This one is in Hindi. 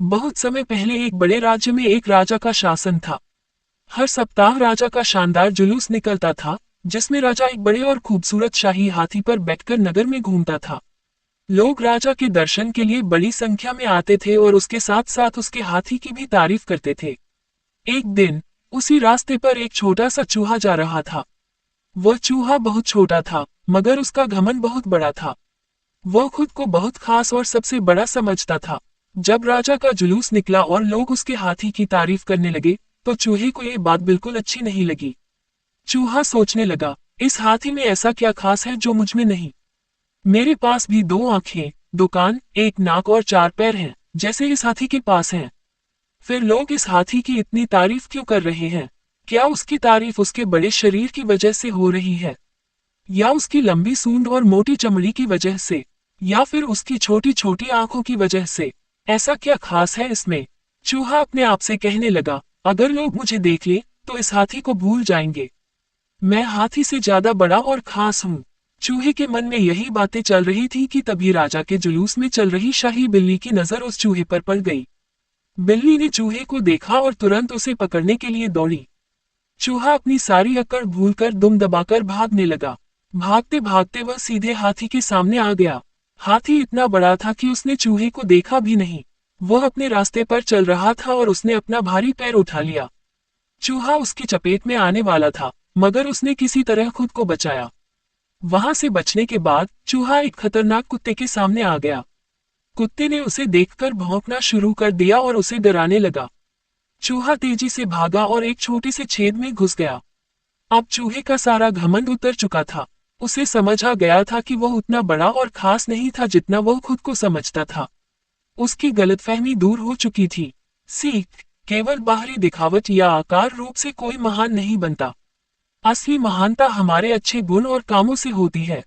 बहुत समय पहले एक बड़े राज्य में एक राजा का शासन था। हर सप्ताह राजा का शानदार जुलूस निकलता था, जिसमें राजा एक बड़े और खूबसूरत शाही हाथी पर बैठकर नगर में घूमता था। लोग राजा के दर्शन के लिए बड़ी संख्या में आते थे और उसके साथ साथ उसके हाथी की भी तारीफ करते थे। एक दिन उसी रास्ते पर एक छोटा सा चूहा जा रहा था। वह चूहा बहुत छोटा था, मगर उसका घमंड बहुत बड़ा था। वह खुद को बहुत खास और सबसे बड़ा समझता था। जब राजा का जुलूस निकला और लोग उसके हाथी की तारीफ करने लगे, तो चूहे को ये बात बिल्कुल अच्छी नहीं लगी। चूहा सोचने लगा, इस हाथी में ऐसा क्या खास है जो मुझ में नहीं। मेरे पास भी दो आंखें, दो कान, एक नाक और चार पैर हैं, जैसे इस हाथी के पास हैं। फिर लोग इस हाथी की इतनी तारीफ क्यों कर रहे हैं? क्या उसकी तारीफ उसके बड़े शरीर की वजह से हो रही है, या उसकी लंबी सूंड और मोटी चमड़ी की वजह से, या फिर उसकी छोटी छोटी आंखों की वजह से? ऐसा क्या खास है इसमें? चूहा अपने आप से कहने लगा, अगर लोग मुझे देख ले तो इस हाथी को भूल जाएंगे। मैं हाथी से ज्यादा बड़ा और खास हूँ। चूहे के मन में यही बातें चल रही थी कि तभी राजा के जुलूस में चल रही शाही बिल्ली की नजर उस चूहे पर पड़ गई। बिल्ली ने चूहे को देखा और तुरंत उसे पकड़ने के लिए दौड़ी। चूहा अपनी सारी अकड़ भूलकर दुम दबाकर भागने लगा। भागते भागते वह सीधे हाथी के सामने आ गया। हाथी इतना बड़ा था कि उसने चूहे को देखा भी नहीं। वह अपने रास्ते पर चल रहा था और उसने अपना भारी पैर उठा लिया। चूहा उसकी चपेट में आने वाला था, मगर उसने किसी तरह खुद को बचाया। वहां से बचने के बाद चूहा एक खतरनाक कुत्ते के सामने आ गया। कुत्ते ने उसे देखकर भौंकना शुरू कर दिया और उसे डराने लगा। चूहा तेजी से भागा और एक छोटे से छेद में घुस गया। अब चूहे का सारा घमंड उतर चुका था। उसे समझ आ गया था कि वह उतना बड़ा और खास नहीं था जितना वह खुद को समझता था। उसकी गलतफहमी दूर हो चुकी थी। सीख, केवल बाहरी दिखावट या आकार रूप से कोई महान नहीं बनता। असली महानता हमारे अच्छे गुण और कामों से होती है।